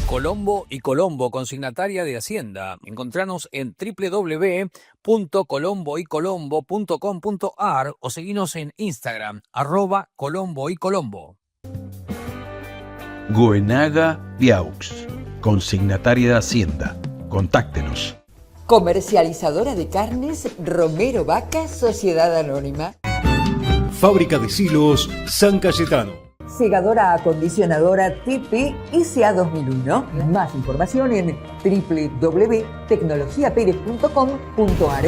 Colombo y Colombo, consignataria de Hacienda. Encontranos en www.colomboycolombo.com.ar o seguinos en Instagram, @colomboycolombo. Goenaga Viaux, consignataria de Hacienda. Contáctenos. Comercializadora de carnes Romero Vaca, Sociedad Anónima. Fábrica de Silos San Cayetano. Segadora acondicionadora TP SA 2001. Más información en www.tecnologiaperez.com.ar.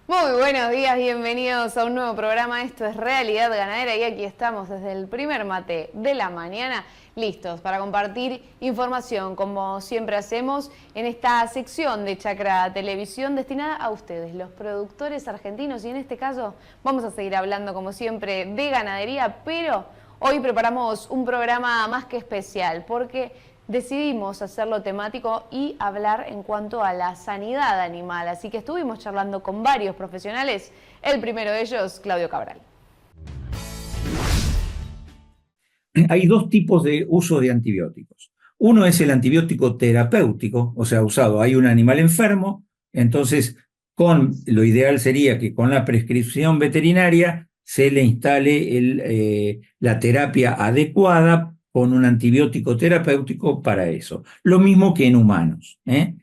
Muy buenos días, bienvenidos a un nuevo programa. Esto es Realidad Ganadera y aquí estamos desde el primer mate de la mañana, listos para compartir información, como siempre hacemos en esta sección de Chacra Televisión destinada a ustedes, los productores argentinos, y en este caso vamos a seguir hablando como siempre de ganadería, pero hoy preparamos un programa más que especial porque decidimos hacerlo temático y hablar en cuanto a la sanidad animal, así que estuvimos charlando con varios profesionales, el primero de ellos, Claudio Cabral. Hay dos tipos de uso de antibióticos. Uno es el antibiótico terapéutico, o sea, usado. Hay un animal enfermo, entonces lo ideal sería que con la prescripción veterinaria se le instale la terapia adecuada con un antibiótico terapéutico para eso. Lo mismo que en humanos, ¿eh?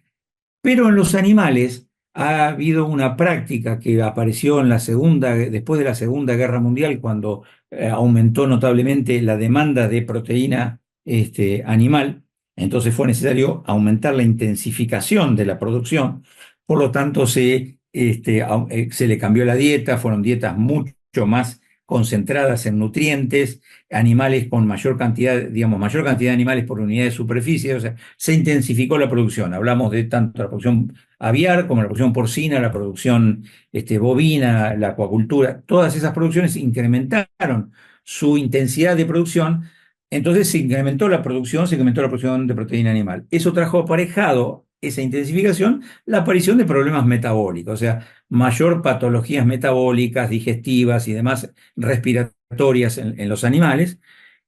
Pero en los animales ha habido una práctica que apareció después de la Segunda Guerra Mundial, cuando aumentó notablemente la demanda de proteína animal. Entonces fue necesario aumentar la intensificación de la producción. Por lo tanto, se le cambió la dieta, fueron dietas mucho más concentradas en nutrientes, animales con mayor cantidad de animales por unidad de superficie, o sea, se intensificó la producción. Hablamos de tanto la producción aviar como la producción porcina, la producción bovina, la acuacultura. Todas esas producciones incrementaron su intensidad de producción, entonces se incrementó la producción de proteína animal. Eso trajo aparejado esa intensificación la aparición de problemas metabólicos, o sea, mayor patologías metabólicas, digestivas y demás respiratorias en los animales,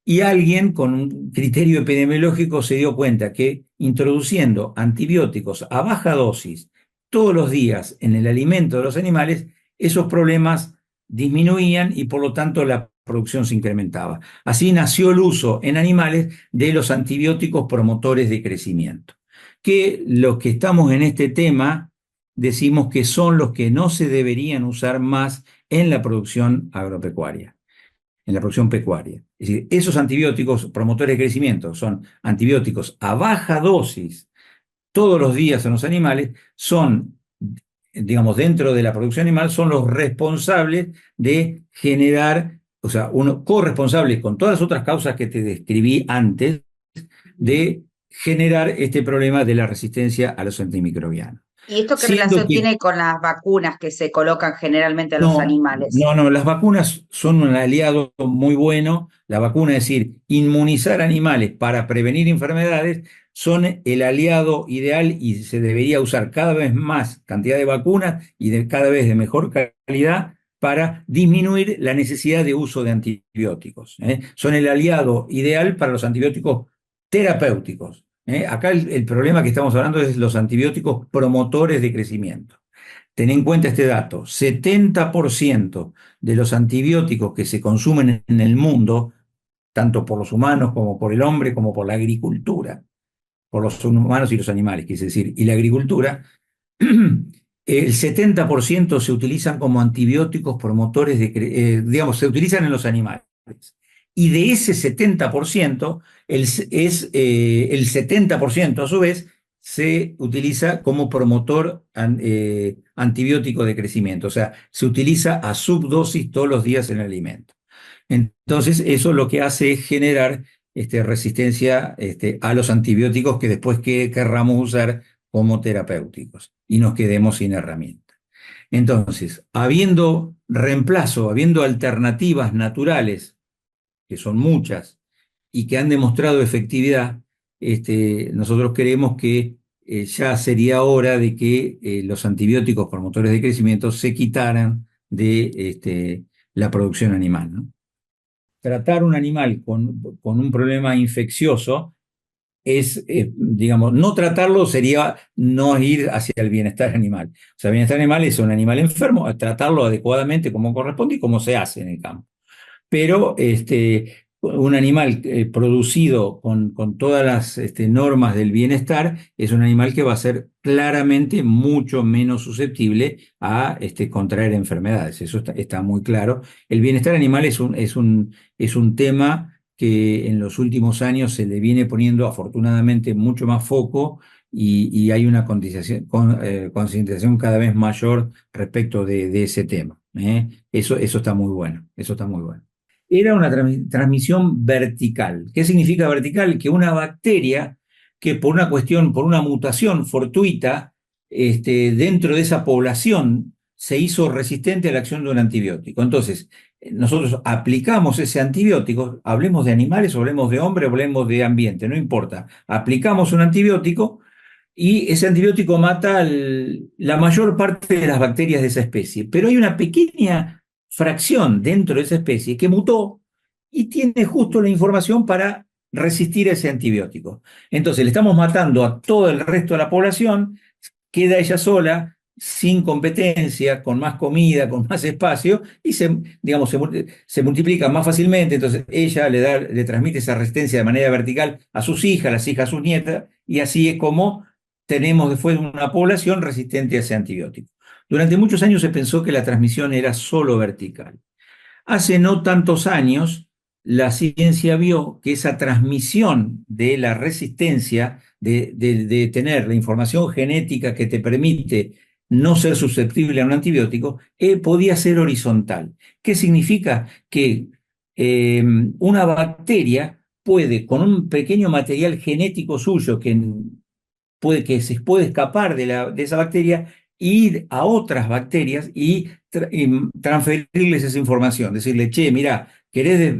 y alguien con un criterio epidemiológico se dio cuenta que introduciendo antibióticos a baja dosis todos los días en el alimento de los animales, esos problemas disminuían y por lo tanto la producción se incrementaba. Así nació el uso en animales de los antibióticos promotores de crecimiento, que los que estamos en este tema decimos que son los que no se deberían usar más en la producción agropecuaria, en la producción pecuaria. Es decir, esos antibióticos promotores de crecimiento son antibióticos a baja dosis todos los días en los animales, son, digamos, dentro de la producción animal, son los responsables de generar, o sea, corresponsables con todas las otras causas que te describí antes, de generar este problema de la resistencia a los antimicrobianos. ¿Y esto qué relación tiene con las vacunas que se colocan generalmente a los animales? No, las vacunas son un aliado muy bueno. La vacuna, es decir, inmunizar animales para prevenir enfermedades, son el aliado ideal y se debería usar cada vez más cantidad de vacunas y cada vez de mejor calidad para disminuir la necesidad de uso de antibióticos, ¿eh? Son el aliado ideal para los antibióticos terapéuticos. Acá el problema que estamos hablando es los antibióticos promotores de crecimiento. Ten en cuenta este dato: 70% de los antibióticos que se consumen en el mundo, tanto por los humanos como por el hombre, como por la agricultura, por los humanos y los animales, quise decir, y la agricultura, el 70% se utilizan como antibióticos promotores se utilizan en los animales. Y de ese 70%, el 70% a su vez se utiliza como promotor antibiótico de crecimiento, o sea, se utiliza a subdosis todos los días en el alimento. Entonces, eso lo que hace es generar resistencia a los antibióticos que después querramos usar como terapéuticos y nos quedemos sin herramienta. Entonces, habiendo alternativas naturales, que son muchas y que han demostrado efectividad, nosotros creemos que ya sería hora de que los antibióticos promotores de crecimiento se quitaran de la producción animal, ¿no? tratar un animal con un problema infeccioso es, digamos, no tratarlo sería no ir hacia el bienestar animal. O sea, el bienestar animal es un animal enfermo, tratarlo adecuadamente como corresponde y como se hace en el campo. Pero un animal producido con todas las normas del bienestar es un animal que va a ser claramente mucho menos susceptible a contraer enfermedades. Eso está muy claro. El bienestar animal es un tema que en los últimos años se le viene poniendo afortunadamente mucho más foco y hay una concientización cada vez mayor respecto de ese tema. Eso está muy bueno. Eso está muy bueno. Era una transmisión vertical. ¿Qué significa vertical? Que una bacteria que por una mutación fortuita, dentro de esa población se hizo resistente a la acción de un antibiótico. Entonces, nosotros aplicamos ese antibiótico, hablemos de animales, o hablemos de hombre, o hablemos de ambiente, no importa. Aplicamos un antibiótico y ese antibiótico mata la mayor parte de las bacterias de esa especie. Pero hay una pequeña fracción dentro de esa especie que mutó y tiene justo la información para resistir a ese antibiótico. Entonces le estamos matando a todo el resto de la población, queda ella sola, sin competencia, con más comida, con más espacio, y se multiplica más fácilmente. Entonces ella le transmite esa resistencia de manera vertical a sus hijas, las hijas a sus nietas, y así es como tenemos después una población resistente a ese antibiótico. Durante muchos años se pensó que la transmisión era solo vertical. Hace no tantos años, la ciencia vio que esa transmisión de la resistencia, de tener la información genética que te permite no ser susceptible a un antibiótico, podía ser horizontal. ¿Qué significa? Que una bacteria puede, con un pequeño material genético suyo que se puede escapar de esa bacteria, ir a otras bacterias y transferirles esa información, decirle, che, mira, querés,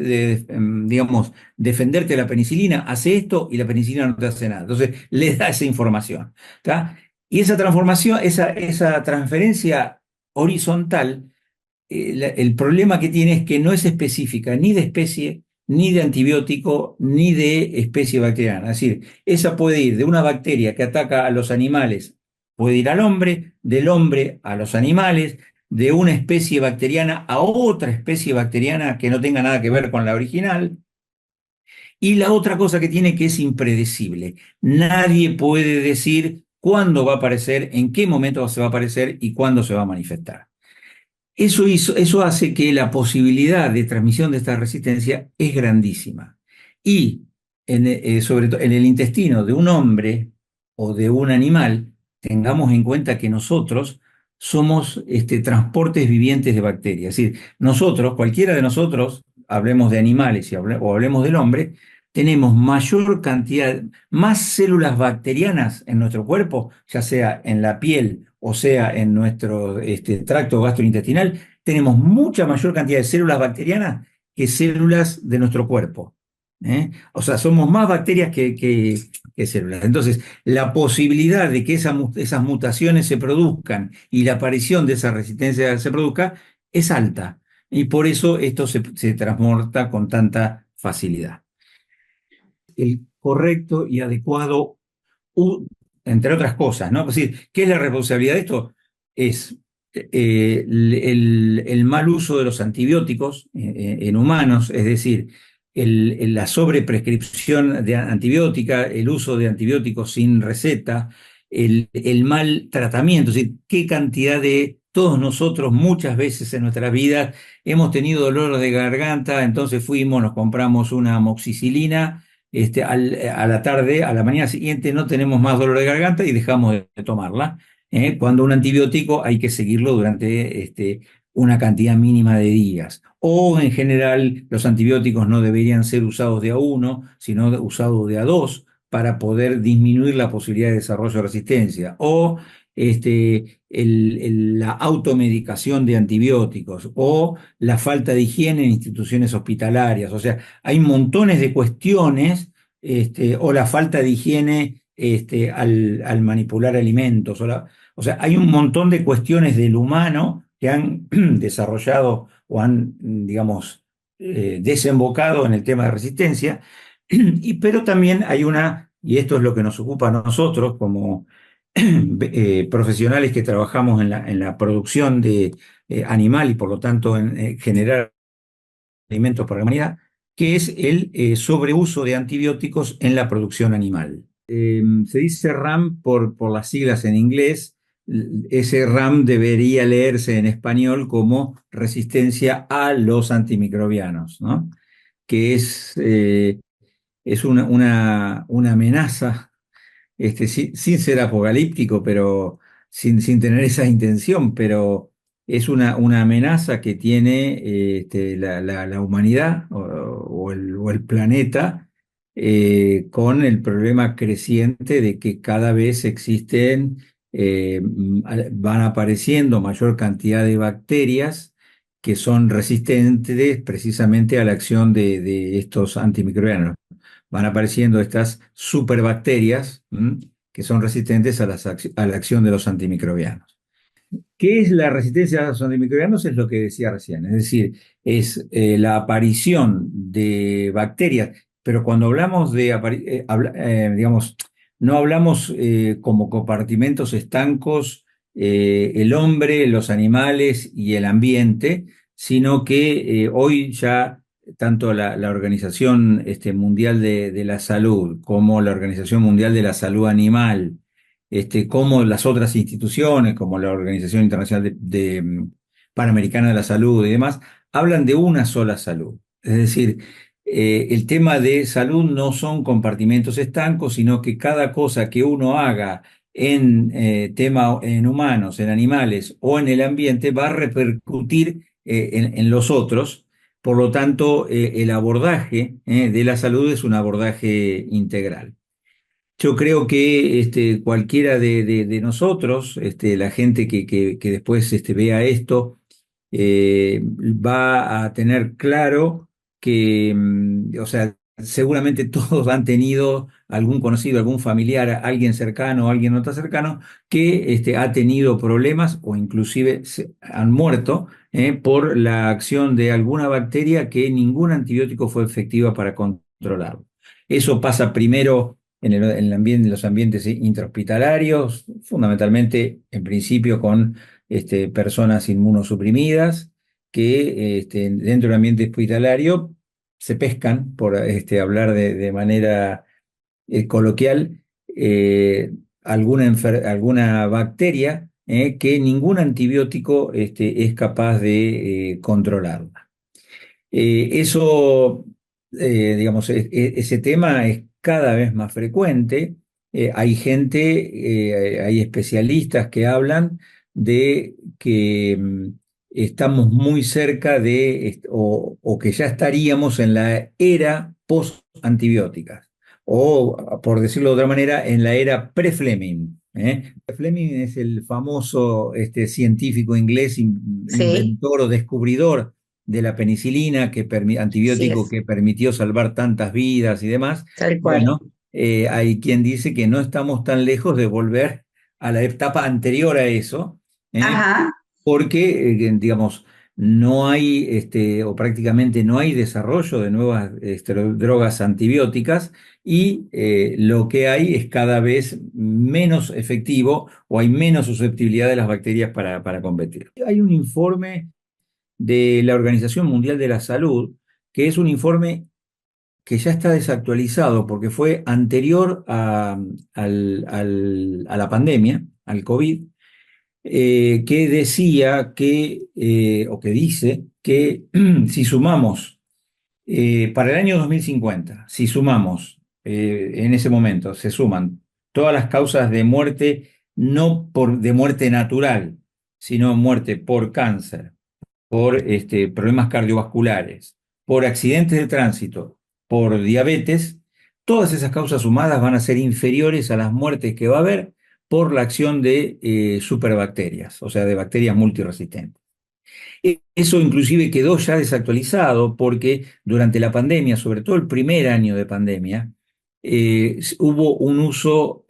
digamos, defenderte de la penicilina, hace esto y la penicilina no te hace nada. Entonces, le da esa información, ¿tá? Y esa transformación, esa transferencia horizontal, el problema que tiene es que no es específica ni de especie, ni de antibiótico, ni de especie bacteriana. Es decir, esa puede ir de una bacteria que ataca a los animales, puede ir al hombre, del hombre a los animales, de una especie bacteriana a otra especie bacteriana que no tenga nada que ver con la original. Y la otra cosa que tiene que es impredecible. Nadie puede decir cuándo va a aparecer, en qué momento se va a aparecer y cuándo se va a manifestar. Eso hace que la posibilidad de transmisión de esta resistencia es grandísima. Y sobre todo en el intestino de un hombre o de un animal, tengamos en cuenta que nosotros somos transportes vivientes de bacterias. Es decir, nosotros, cualquiera de nosotros, hablemos de animales o hablemos del hombre, tenemos mayor cantidad, más células bacterianas en nuestro cuerpo, ya sea en la piel o sea en nuestro tracto gastrointestinal, tenemos mucha mayor cantidad de células bacterianas que células de nuestro cuerpo. O sea, somos más bacterias que células. Entonces, la posibilidad de que esas mutaciones se produzcan y la aparición de esa resistencia se produzca es alta. Y por eso esto se transporta con tanta facilidad. El correcto y adecuado, entre otras cosas, ¿no? Es decir, ¿qué es la responsabilidad de esto? Es el mal uso de los antibióticos en humanos, es decir, la sobreprescripción de antibiótica, el uso de antibióticos sin receta, el mal tratamiento, es decir, qué cantidad de todos nosotros muchas veces en nuestras vidas hemos tenido dolor de garganta, entonces nos compramos una amoxicilina, a la tarde, a la mañana siguiente no tenemos más dolor de garganta y dejamos de tomarla. Cuando un antibiótico hay que seguirlo durante una cantidad mínima de días. O en general los antibióticos no deberían ser usados de a uno, sino usados de a dos para poder disminuir la posibilidad de desarrollo de resistencia. O la automedicación de antibióticos o la falta de higiene en instituciones hospitalarias. O sea, hay montones de cuestiones, o la falta de higiene al manipular alimentos. O sea, hay un montón de cuestiones del humano que han desarrollado o han, digamos, desembocado en el tema de resistencia, pero también hay y esto es lo que nos ocupa a nosotros como profesionales que trabajamos en la producción de animal y por lo tanto en generar alimentos para la humanidad, que es el sobreuso de antibióticos en la producción animal. Se dice RAM por las siglas en inglés. Ese RAM debería leerse en español como resistencia a los antimicrobianos, ¿no? Que es una amenaza, sin ser apocalíptico, pero sin tener esa intención, pero es una amenaza que tiene la humanidad o el planeta, con el problema creciente de que cada vez van apareciendo mayor cantidad de bacterias que son resistentes precisamente a la acción de estos antimicrobianos. Van apareciendo estas superbacterias que son resistentes a la acción de los antimicrobianos. ¿Qué es la resistencia a los antimicrobianos? Es lo que decía recién, es decir, es la aparición de bacterias, pero cuando hablamos digamos, no hablamos como compartimentos estancos, el hombre, los animales y el ambiente, sino que hoy ya tanto la Organización Mundial de la Salud como la Organización Mundial de la Salud Animal, como las otras instituciones, como la Organización Internacional Panamericana de la Salud y demás, hablan de una sola salud. Es decir, el tema de salud no son compartimentos estancos, sino que cada cosa que uno haga en humanos, en animales o en el ambiente va a repercutir en los otros. Por lo tanto, el abordaje de la salud es un abordaje integral. Yo creo que cualquiera de nosotros, la gente que después vea esto, va a tener claro que, o sea, seguramente todos han tenido algún conocido, algún familiar, alguien cercano, alguien no tan cercano, que ha tenido problemas o inclusive han muerto por la acción de alguna bacteria que ningún antibiótico fue efectiva para controlarlo. Eso pasa primero en los ambientes intrahospitalarios, fundamentalmente en principio con personas inmunosuprimidas que dentro del ambiente hospitalario se pescan, por hablar de manera coloquial, alguna bacteria que ningún antibiótico es capaz de controlarla. Digamos, ese tema es cada vez más frecuente. Hay hay especialistas que hablan de que estamos muy cerca o que ya estaríamos en la era post-antibióticas, o por decirlo de otra manera, en la era pre-Fleming. Fleming es el famoso científico inglés, inventor o descubridor de la penicilina, antibiótico que permitió salvar tantas vidas y demás. Tal cual. Bueno, hay quien dice que no estamos tan lejos de volver a la etapa anterior a eso, Ajá. porque, digamos, no hay, o prácticamente no hay desarrollo de nuevas drogas antibióticas y lo que hay es cada vez menos efectivo o hay menos susceptibilidad de las bacterias para combatir. Hay un informe de la Organización Mundial de la Salud, que es un informe que ya está desactualizado porque fue anterior a la pandemia, al COVID, que decía o que dice que si sumamos para el año 2050, si sumamos en ese momento, se suman todas las causas de muerte, no de muerte natural, sino muerte por cáncer, por problemas cardiovasculares, por accidentes de tránsito, por diabetes, todas esas causas sumadas van a ser inferiores a las muertes que va a haber por la acción de superbacterias, o sea, de bacterias multiresistentes. Eso inclusive quedó ya desactualizado porque durante la pandemia, sobre todo el primer año de pandemia, hubo un uso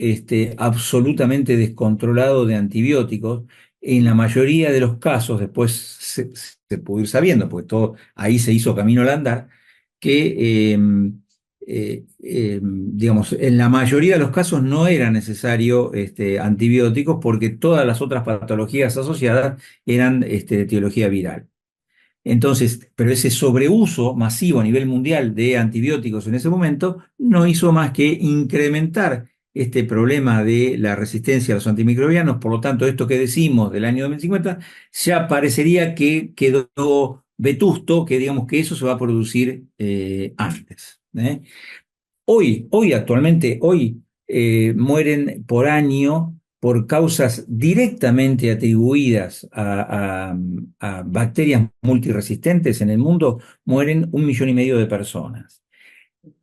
absolutamente descontrolado de antibióticos en la mayoría de los casos, después se pudo ir sabiendo, porque todo ahí se hizo camino al andar, que digamos, en la mayoría de los casos no era necesario antibióticos porque todas las otras patologías asociadas eran de etiología viral. Entonces, pero ese sobreuso masivo a nivel mundial de antibióticos en ese momento no hizo más que incrementar este problema de la resistencia a los antimicrobianos. Por lo tanto, esto que decimos del año 2050 ya parecería que quedó vetusto, que digamos que eso se va a producir antes. Actualmente, mueren por año por causas directamente atribuidas a bacterias multiresistentes en el mundo, mueren 1,5 millones de personas.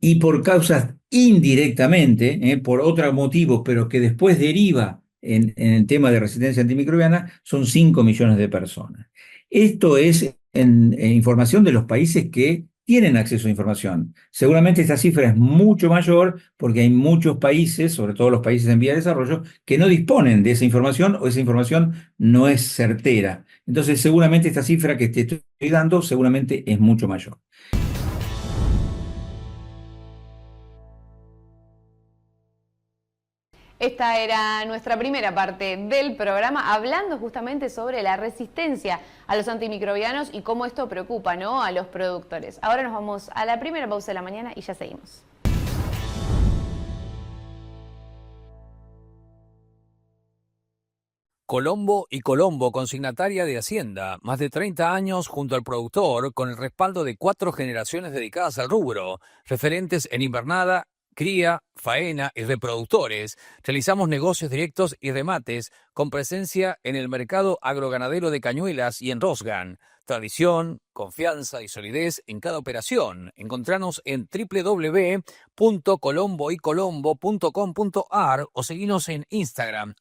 Y por causas indirectamente, por otros motivos, pero que después deriva en el tema de resistencia antimicrobiana, son 5 millones de personas. Esto es en información de los países que tienen acceso a información. Seguramente esta cifra es mucho mayor porque hay muchos países, sobre todo los países en vía de desarrollo, que no disponen de esa información o esa información no es certera. Entonces, seguramente esta cifra que te estoy dando seguramente es mucho mayor. Esta era nuestra primera parte del programa, hablando justamente sobre la resistencia a los antimicrobianos y cómo esto preocupa, ¿no?, a los productores. Ahora nos vamos a la primera pausa de la mañana y ya seguimos. Colombo y Colombo, consignataria de Hacienda, más de 30 años junto al productor, con el respaldo de 4 generaciones dedicadas al rubro, referentes en invernada, cría, faena y reproductores. Realizamos negocios directos y remates con presencia en el mercado agroganadero de Cañuelas y en Rosgan. Tradición, confianza y solidez en cada operación. Encontranos en www.colomboycolombo.com.ar o seguinos en Instagram,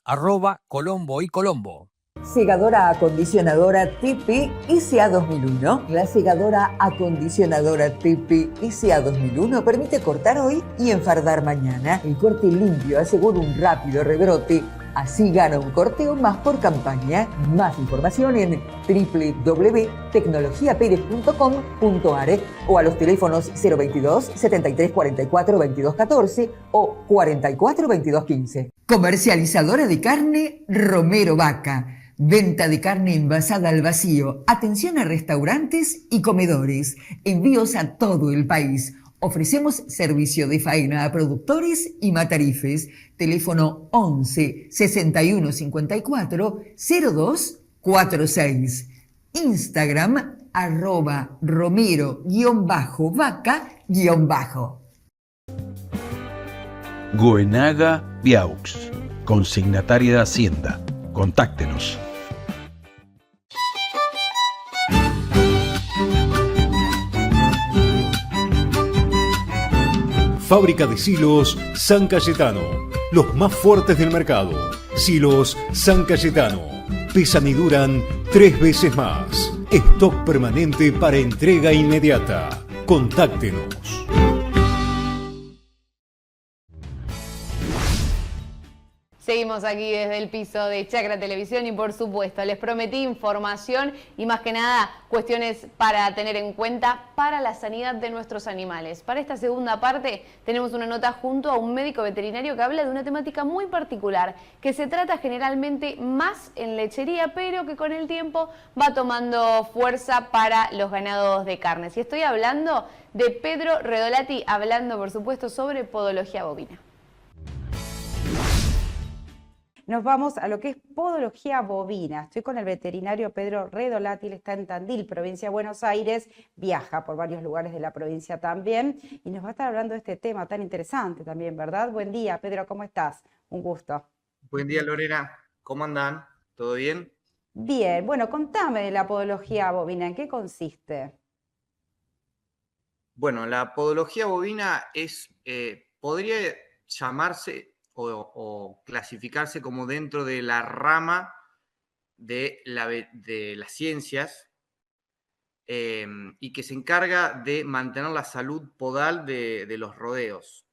@colomboycolombo. Segadora acondicionadora Tipi ICA 2001. La segadora acondicionadora Tipi ICA 2001 permite cortar hoy y enfardar mañana. El corte limpio asegura un rápido rebrote. Así gana un corteo más por campaña. Más información en www.tecnologiaperez.com.ar o a los teléfonos 022 73 44 22 14 o 44 22 15. Comercializadora de carne Romero Vaca. Venta de carne envasada al vacío. Atención a restaurantes y comedores. Envíos a todo el país. Ofrecemos servicio de faena a productores y matarifes. Teléfono 11 61 54 02 46. Instagram @romero_vaca_. Goenaga Viaux, consignataria de Hacienda. Contáctenos. Fábrica de Silos San Cayetano. Los más fuertes del mercado. Silos San Cayetano. Pesan y duran 3 veces más. Stock permanente para entrega inmediata. Contáctenos. Seguimos aquí desde el piso de Chacra Televisión y por supuesto les prometí información y más que nada cuestiones para tener en cuenta para la sanidad de nuestros animales. Para esta segunda parte tenemos una nota junto a un médico veterinario que habla de una temática muy particular que se trata generalmente más en lechería pero que con el tiempo va tomando fuerza para los ganados de carnes. Y estoy hablando de Pedro Redolati, hablando por supuesto sobre podología bovina. Nos vamos a lo que es podología bovina. Estoy con el veterinario Pedro Redolati, él está en Tandil, provincia de Buenos Aires, viaja por varios lugares de la provincia también y nos va a estar hablando de este tema tan interesante también, ¿verdad? Buen día, Pedro, ¿cómo estás? Un gusto. Buen día, Lorena. ¿Cómo andan? ¿Todo bien? Bien, bueno, contame de la podología bovina, ¿en qué consiste? Bueno, la podología bovina podría llamarse o clasificarse como dentro de la rama de las ciencias y que se encarga de mantener la salud podal de los rodeos.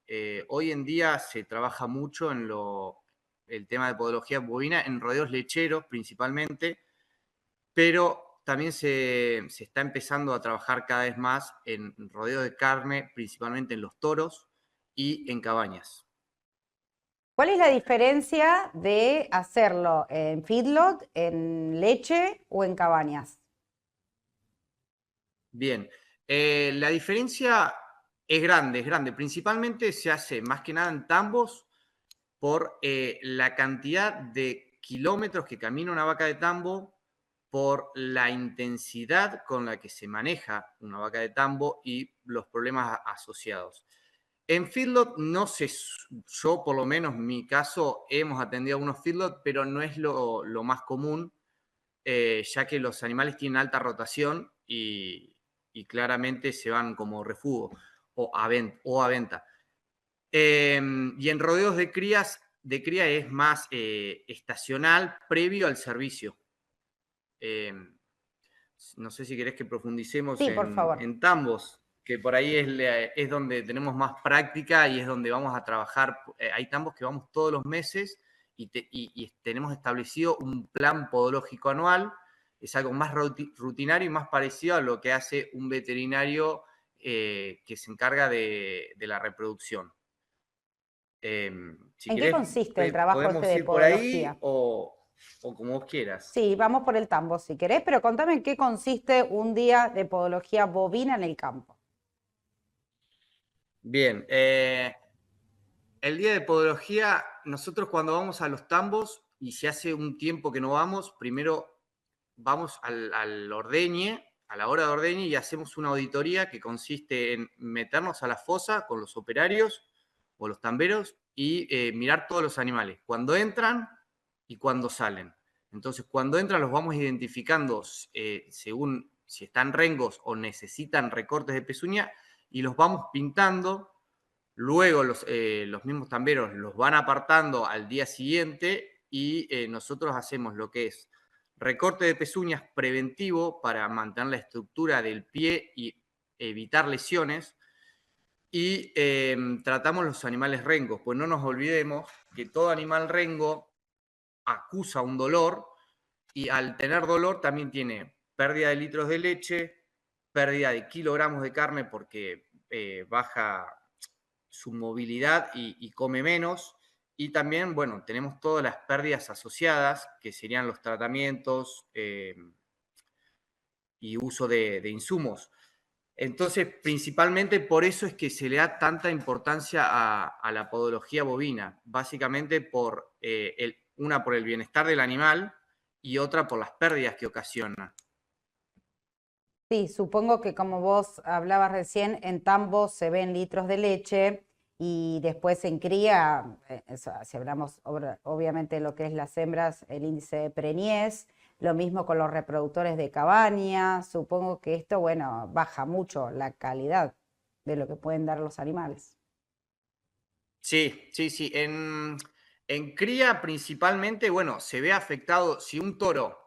Hoy en día se trabaja mucho en lo el tema de podología bovina en rodeos lecheros principalmente, pero también se está empezando a trabajar cada vez más en rodeos de carne, principalmente en los toros y en cabañas. ¿Cuál es la diferencia de hacerlo en feedlot, en leche o en cabañas? Bien, la diferencia es grande. Principalmente se hace más que nada en tambos por la cantidad de kilómetros que camina una vaca de tambo, por la intensidad con la que se maneja una vaca de tambo y los problemas asociados. En feedlot no sé, yo por lo menos en mi caso hemos atendido algunos feedlot, pero no es lo más común, ya que los animales tienen alta rotación y claramente se van como refugo o a venta. Y en rodeos de cría es más estacional, previo al servicio. No sé si querés que profundicemos Sí, por favor. en tambos, que por ahí es donde tenemos más práctica y es donde vamos a trabajar. Hay tambos que vamos todos los meses y tenemos establecido un plan podológico anual. Es algo más rutinario y más parecido a lo que hace un veterinario que se encarga de la reproducción. Si ¿En querés, qué consiste el trabajo podemos este de ir por ahí podología? o como vos quieras. Sí, vamos por el tambo si querés, pero contame en qué consiste un día de podología bovina en el campo. Bien, el día de podología, nosotros cuando vamos a los tambos y si hace un tiempo que no vamos, primero vamos al ordeñe, a la hora de ordeñe y hacemos una auditoría que consiste en meternos a la fosa con los operarios o los tamberos y mirar todos los animales, cuando entran y cuando salen. Entonces, cuando entran los vamos identificando según si están rengos o necesitan recortes de pezuña y los vamos pintando. Luego los mismos tamberos los van apartando al día siguiente y nosotros hacemos lo que es recorte de pezuñas preventivo para mantener la estructura del pie y evitar lesiones. Y tratamos los animales rengos, pues no nos olvidemos que todo animal rengo acusa un dolor y al tener dolor también tiene pérdida de litros de leche, pérdida de kilogramos de carne porque baja su movilidad y come menos. Y también, bueno, tenemos todas las pérdidas asociadas, que serían los tratamientos y uso de insumos. Entonces, principalmente por eso es que se le da tanta importancia a la podología bovina, básicamente por una por el bienestar del animal y otra por las pérdidas que ocasiona. Sí, supongo que como vos hablabas recién, en tambo se ven litros de leche y después en cría, si hablamos obviamente de lo que es las hembras, el índice de preñez, lo mismo con los reproductores de cabaña, supongo que esto, bueno, baja mucho la calidad de lo que pueden dar los animales. Sí. En cría principalmente, bueno, se ve afectado si un toro,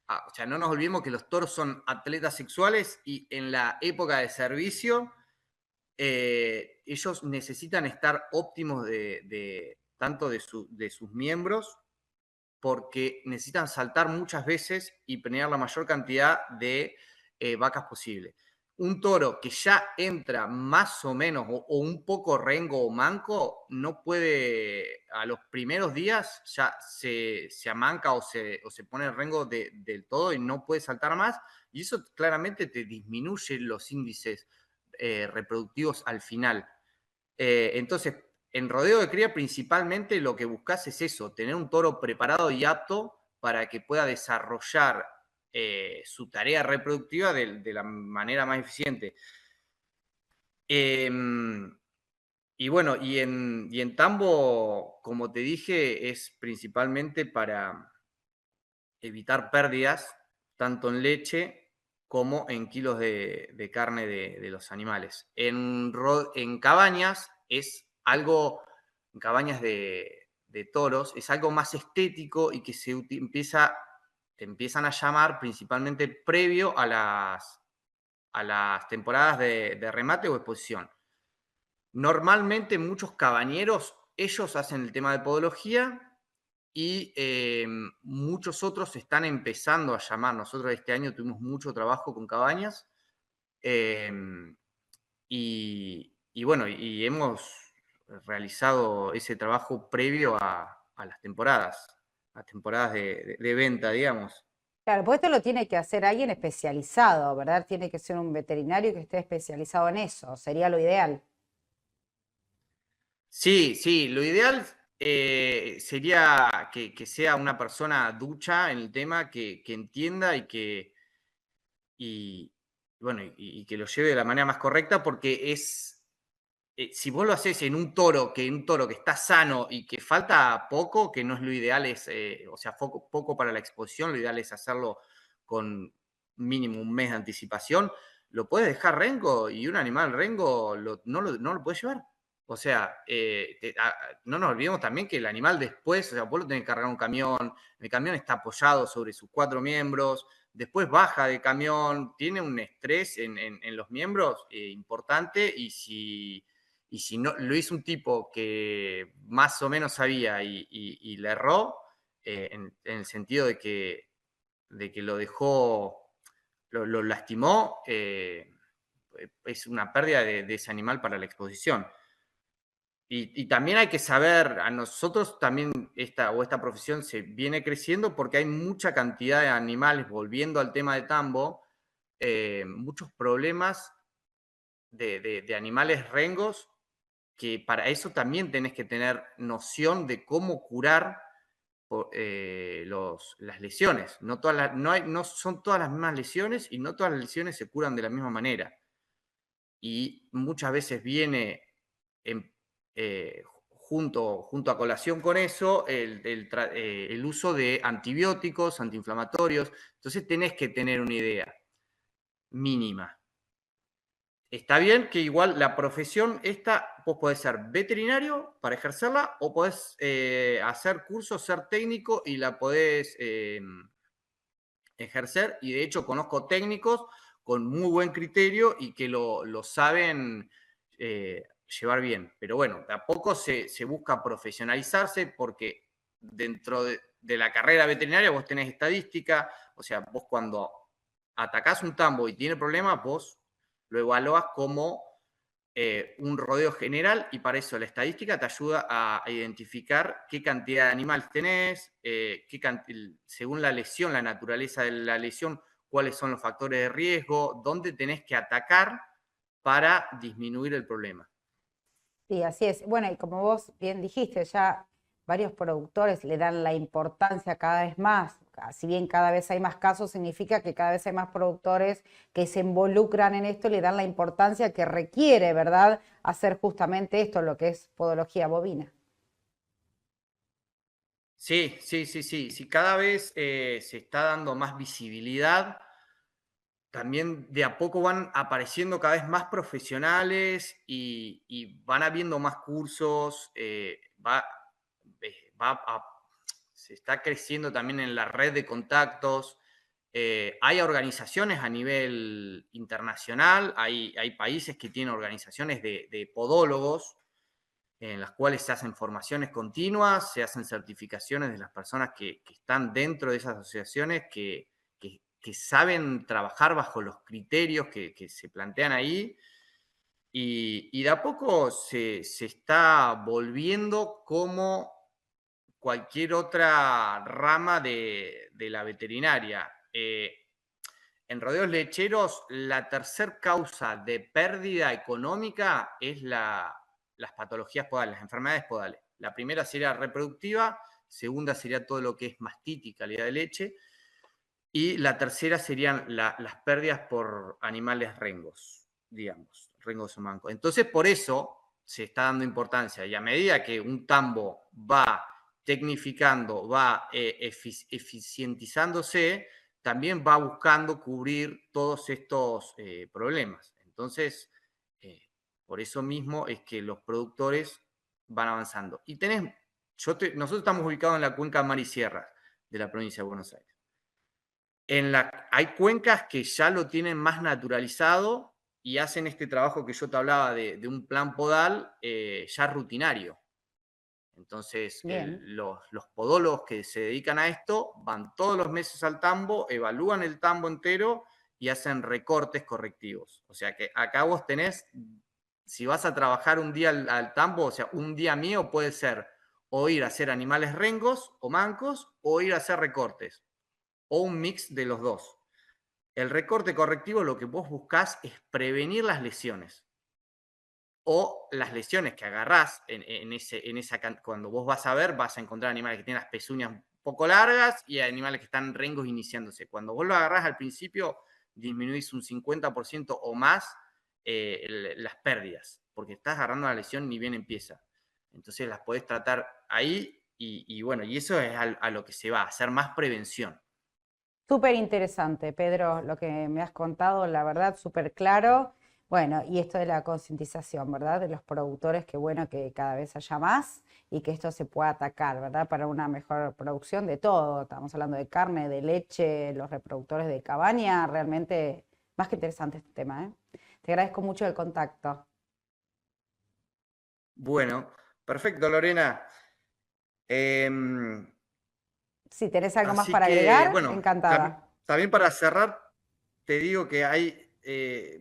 o sea, no nos olvidemos que los toros son atletas sexuales y en la época de servicio ellos necesitan estar óptimos tanto de sus miembros porque necesitan saltar muchas veces y preñar la mayor cantidad de vacas posible. Un toro que ya entra más o menos o un poco rengo o manco, no puede, a los primeros días ya se amanca o se pone rengo del todo y no puede saltar más. Y eso claramente te disminuye los índices reproductivos al final. Entonces, en rodeo de cría principalmente lo que buscas es eso, tener un toro preparado y apto para que pueda desarrollar su tarea reproductiva de la manera más eficiente. Y bueno, y en tambo, como te dije, es principalmente para evitar pérdidas, tanto en leche como en kilos de carne de los animales. En cabañas es algo, en cabañas de toros, es algo más estético y que te empiezan a llamar principalmente previo a las temporadas de remate o exposición. Normalmente muchos cabañeros, ellos hacen el tema de podología y muchos otros están empezando a llamar. Nosotros este año tuvimos mucho trabajo con cabañas y bueno, y hemos realizado ese trabajo previo a las temporadas de venta, digamos. Claro, pues esto lo tiene que hacer alguien especializado, ¿verdad? Tiene que ser un veterinario que esté especializado en eso, sería lo ideal. Sí, sí, lo ideal sería que sea una persona ducha en el tema, que entienda y, bueno, y que lo lleve de la manera más correcta, porque si vos lo haces en un toro que está sano y que falta poco, que no es lo ideal, o sea, poco para la exposición, lo ideal es hacerlo con mínimo un mes de anticipación, lo puedes dejar rengo y un animal rengo no lo puedes llevar. O sea, no nos olvidemos también que el animal después, o sea, vos lo tenés que cargar un camión, el camión está apoyado sobre sus 4 miembros, después baja de camión, tiene un estrés en los miembros importante y si no, lo hizo un tipo que más o menos sabía y le erró, en el sentido de que lo dejó, lo lastimó, es una pérdida de ese animal para la exposición. Y también hay que saber, a nosotros también esta profesión se viene creciendo porque hay mucha cantidad de animales, volviendo al tema de tambo, muchos problemas de animales rengos, que para eso también tenés que tener noción de cómo curar las lesiones. No son todas las mismas lesiones y no todas las lesiones se curan de la misma manera. Y muchas veces viene junto a colación con eso el uso de antibióticos, antiinflamatorios. Entonces tenés que tener una idea mínima. Está bien que igual la profesión esta, vos podés ser veterinario para ejercerla o podés hacer cursos, ser técnico y la podés ejercer. Y de hecho conozco técnicos con muy buen criterio y que lo saben llevar bien. Pero bueno, de a poco se busca profesionalizarse porque dentro de la carrera veterinaria vos tenés estadística, o sea, vos cuando atacás un tambo y tiene problemas, vos lo evaluás como un rodeo general y para eso la estadística te ayuda a identificar qué cantidad de animales tenés, según la lesión, la naturaleza de la lesión, cuáles son los factores de riesgo, dónde tenés que atacar para disminuir el problema. Sí, así es. Bueno, y como vos bien dijiste, ya varios productores le dan la importancia cada vez más. Si bien cada vez hay más casos, significa que cada vez hay más productores que se involucran en esto y le dan la importancia que requiere, ¿verdad?, hacer justamente esto, lo que es podología bovina. Sí. Cada vez se está dando más visibilidad. También de a poco van apareciendo cada vez más profesionales y van habiendo más cursos, se está creciendo también en la red de contactos. Hay organizaciones a nivel internacional, hay países que tienen organizaciones de podólogos en las cuales se hacen formaciones continuas, se hacen certificaciones de las personas que están dentro de esas asociaciones que saben trabajar bajo los criterios que se plantean ahí. Y de a poco se está volviendo como cualquier otra rama de la veterinaria. En rodeos lecheros, la tercer causa de pérdida económica es las patologías podales, las enfermedades podales. La primera sería reproductiva, segunda sería todo lo que es mastitis, calidad de leche, y la tercera serían las pérdidas por animales rengos, digamos, rengos o mancos. Entonces, por eso se está dando importancia. Y a medida que un tambo va tecnificando, va eficientizándose, también va buscando cubrir todos estos problemas. Entonces, por eso mismo es que los productores van avanzando. Y nosotros estamos ubicados en la cuenca Mar y Sierra de la provincia de Buenos Aires. Hay cuencas que ya lo tienen más naturalizado y hacen este trabajo que yo te hablaba de un plan podal ya rutinario. Entonces, Bien. los podólogos que se dedican a esto van todos los meses al tambo, evalúan el tambo entero y hacen recortes correctivos. O sea que acá vos tenés, si vas a trabajar un día al tambo, o sea, un día mío puede ser o ir a hacer animales rengos o mancos o ir a hacer recortes, o un mix de los dos. El recorte correctivo lo que vos buscás es prevenir las lesiones. O las lesiones que agarrás cuando vos vas a ver, vas a encontrar animales que tienen las pezuñas un poco largas y animales que están rengos iniciándose. Cuando vos lo agarrás al principio, disminuís un 50% o más las pérdidas, porque estás agarrando la lesión ni bien empieza. Entonces las podés tratar ahí y bueno, y eso es a lo que se va, a hacer más prevención. Súper interesante, Pedro, lo que me has contado, la verdad, súper claro. Bueno, y esto de la concientización, ¿verdad? De los productores, que bueno que cada vez haya más y que esto se pueda atacar, ¿verdad? Para una mejor producción de todo. Estamos hablando de carne, de leche, los reproductores de cabaña. Realmente más que interesante este tema, ¿eh? Te agradezco mucho el contacto. Bueno, perfecto, Lorena. Si tenés algo más Así para que, agregar, bueno, encantada. también para cerrar, te digo que hay,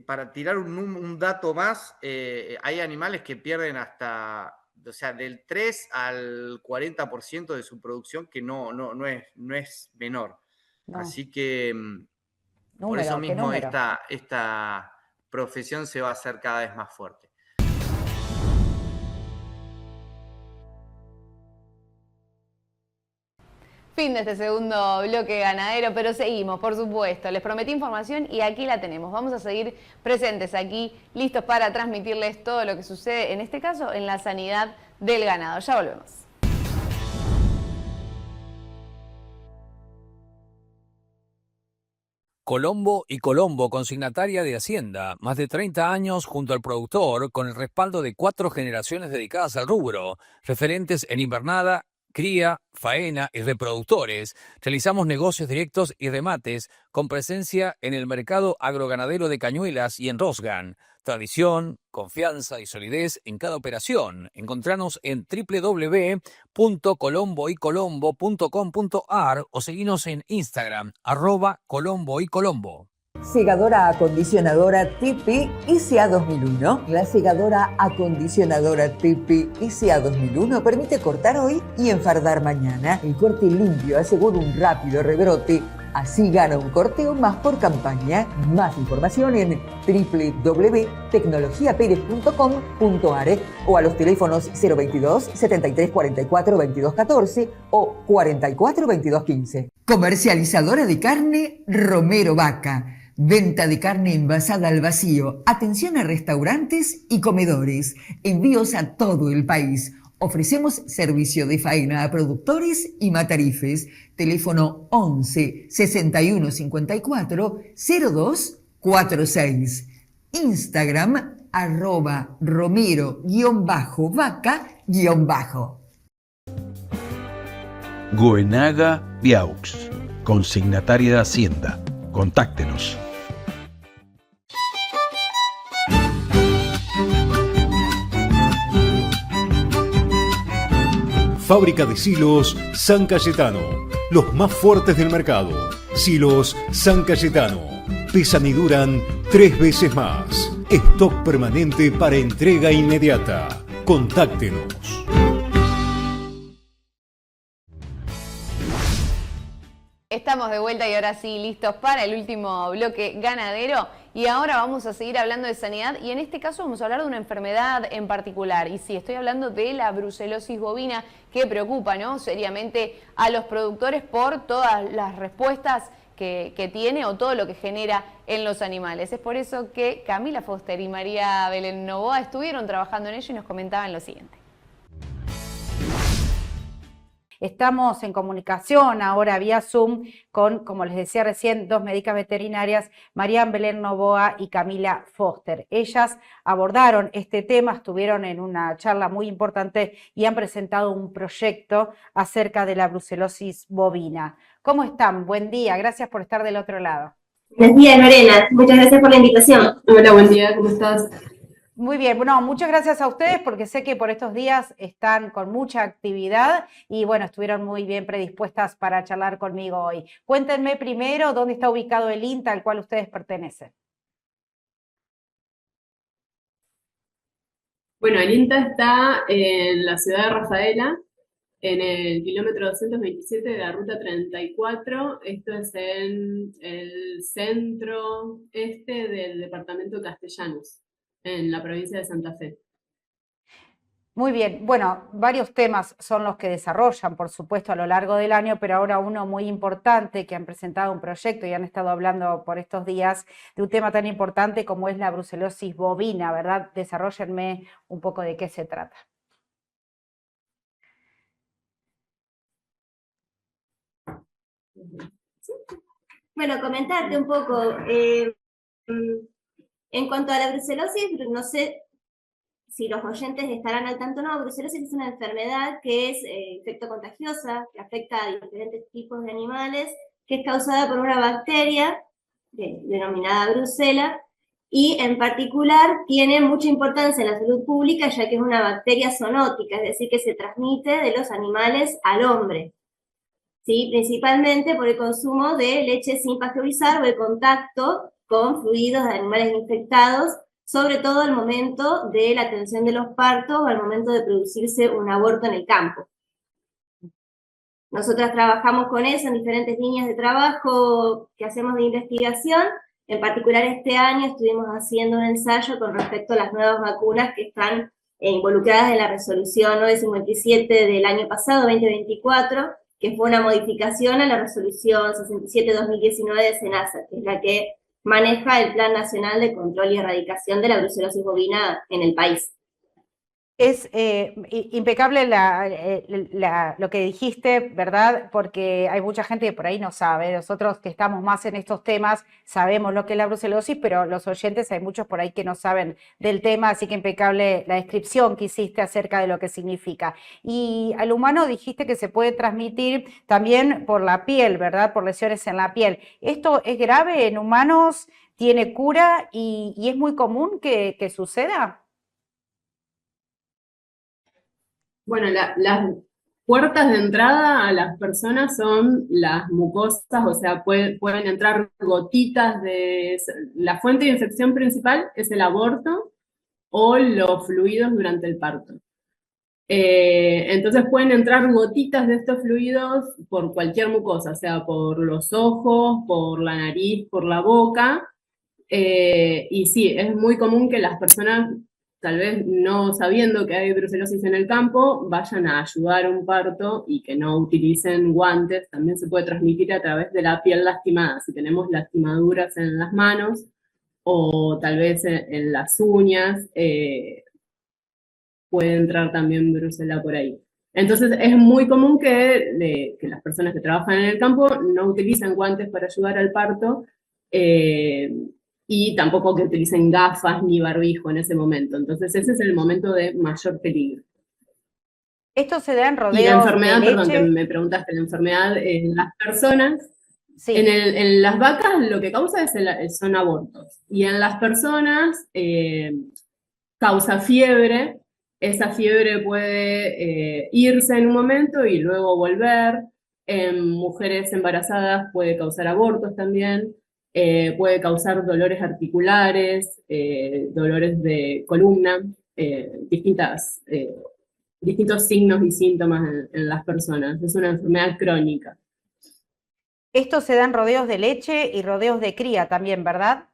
para tirar un dato más, hay animales que pierden hasta, o sea, del 3 al 40% de su producción, que no es menor. No. Así que por Número, eso ¿qué mismo número? esta profesión se va a hacer cada vez más fuerte. Fin de este segundo bloque ganadero, pero seguimos, por supuesto. Les prometí información y aquí la tenemos. Vamos a seguir presentes aquí, listos para transmitirles todo lo que sucede, en este caso, en la sanidad del ganado. Ya volvemos. Colombo y Colombo, consignataria de Hacienda, más de 30 años junto al productor, con el respaldo de 4 generaciones dedicadas al rubro, referentes en invernada, cría, faena y reproductores. Realizamos negocios directos y remates con presencia en el mercado agroganadero de Cañuelas y en Rosgan. Tradición, confianza y solidez en cada operación. Encontranos en www.colomboycolombo.com.ar o seguinos en Instagram, @colomboycolombo. Segadora acondicionadora Tipi ICA 2001. La segadora acondicionadora Tipi ICA 2001 permite cortar hoy y enfardar mañana. El corte limpio asegura un rápido rebrote. Así gana un corteo más por campaña. Más información en www.tecnologiaperez.com.ar o a los teléfonos 022 73 44 22 14 o 44 22 15. Comercializadora de carne Romero Vaca. Venta de carne envasada al vacío. Atención a restaurantes y comedores. Envíos a todo el país. Ofrecemos servicio de faena a productores y matarifes. Teléfono 11 61 54 02 46. Instagram @romero_vaca_. Goenaga Viaux, consignataria de Hacienda. Contáctenos. Fábrica de silos San Cayetano, los más fuertes del mercado. Silos San Cayetano, pesan y duran 3 veces más. Stock permanente para entrega inmediata. Contáctenos. Estamos de vuelta y ahora sí listos para el último bloque ganadero y ahora vamos a seguir hablando de sanidad y en este caso vamos a hablar de una enfermedad en particular y sí, estoy hablando de la brucelosis bovina que preocupa, ¿no?, seriamente a los productores por todas las respuestas que tiene o todo lo que genera en los animales. Es por eso que Camila Foster y María Belén Novoa estuvieron trabajando en ello y nos comentaban lo siguiente. Estamos en comunicación ahora vía Zoom con, como les decía recién, 2 médicas veterinarias, María Belén Novoa y Camila Foster. Ellas abordaron este tema, estuvieron en una charla muy importante y han presentado un proyecto acerca de la brucelosis bovina. ¿Cómo están? Buen día, gracias por estar del otro lado. Buenos días, Lorena. Muchas gracias por la invitación. Hola, buen día, ¿cómo estás? Muy bien, bueno, muchas gracias a ustedes porque sé que por estos días están con mucha actividad y bueno, estuvieron muy bien predispuestas para charlar conmigo hoy. Cuéntenme primero dónde está ubicado el INTA al cual ustedes pertenecen. Bueno, el INTA está en la ciudad de Rafaela, en el kilómetro 227 de la ruta 34. Esto es en el centro este del departamento de Castellanos, en la provincia de Santa Fe. Muy bien, bueno, varios temas son los que desarrollan, por supuesto, a lo largo del año, pero ahora uno muy importante, que han presentado un proyecto y han estado hablando por estos días de un tema tan importante como es la brucelosis bovina, ¿verdad? Desarróllenme un poco de qué se trata. Bueno, comentarte un poco. En cuanto a la brucelosis, no sé si los oyentes estarán al tanto o no. Brucelosis es una enfermedad que es infecto contagiosa, que afecta a diferentes tipos de animales, que es causada por una bacteria denominada brucela, y en particular tiene mucha importancia en la salud pública, ya que es una bacteria zoonótica, es decir, que se transmite de los animales al hombre. ¿Sí? Principalmente por el consumo de leche sin pasteurizar o el contacto con fluidos de animales infectados, sobre todo al momento de la atención de los partos o al momento de producirse un aborto en el campo. Nosotras trabajamos con eso en diferentes líneas de trabajo que hacemos de investigación. En particular este año estuvimos haciendo un ensayo con respecto a las nuevas vacunas que están involucradas en la resolución 957 del año pasado, 2024, que fue una modificación a la resolución 67-2019 de SENASA, que es la que maneja el Plan Nacional de Control y Erradicación de la Brucelosis bovina en el país. Es impecable lo que dijiste, ¿verdad? Porque hay mucha gente que por ahí no sabe. Nosotros que estamos más en estos temas sabemos lo que es la brucelosis, pero los oyentes hay muchos por ahí que no saben del tema, así que impecable la descripción que hiciste acerca de lo que significa. Y al humano dijiste que se puede transmitir también por la piel, ¿verdad? Por lesiones en la piel. ¿Esto es grave en humanos? ¿Tiene cura? ¿Y es muy común que suceda? Bueno, las puertas de entrada a las personas son las mucosas, o sea, pueden entrar gotitas de... La fuente de infección principal es el aborto o los fluidos durante el parto. Entonces pueden entrar gotitas de estos fluidos por cualquier mucosa, o sea, por los ojos, por la nariz, por la boca. Y sí, es muy común que las personas, tal vez no sabiendo que hay brucelosis en el campo, vayan a ayudar a un parto y que no utilicen guantes. También se puede transmitir a través de la piel lastimada, si tenemos lastimaduras en las manos o tal vez en las uñas, puede entrar también brucela por ahí. Entonces es muy común que las personas que trabajan en el campo no utilicen guantes para ayudar al parto, y tampoco que utilicen gafas ni barbijo en ese momento. Entonces ese es el momento de mayor peligro. ¿Esto se da en rodeos y la enfermedad, de leche? Perdón, que me preguntaste, la enfermedad en las personas, sí. En las vacas lo que causa son abortos. Y en las personas causa fiebre. Esa fiebre puede irse en un momento y luego volver. En mujeres embarazadas puede causar abortos también. Puede causar dolores articulares, dolores de columna, distintos signos y síntomas en las personas. Es una enfermedad crónica. Esto se da en rodeos de leche y rodeos de cría también, ¿verdad?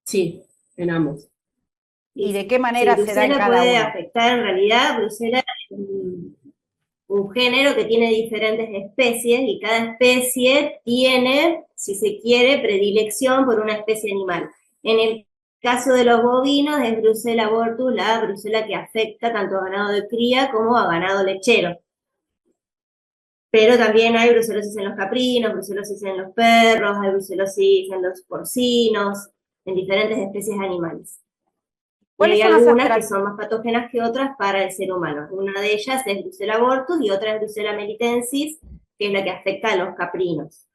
Sí, en ambos. ¿Y de qué manera se da en cada puede uno? afectar en realidad, brucela es un género que tiene diferentes especies y cada especie tiene, si se quiere, predilección por una especie animal. En el caso de los bovinos es Brucella abortus, la brucela que afecta tanto a ganado de cría como a ganado lechero. Pero también hay brucelosis en los caprinos, brucelosis en los perros, hay brucelosis en los porcinos, en diferentes especies animales. Y hay algunas que son más patógenas que otras para el ser humano. Una de ellas es Brucella abortus y otra es Brucella melitensis, que es la que afecta a los caprinos.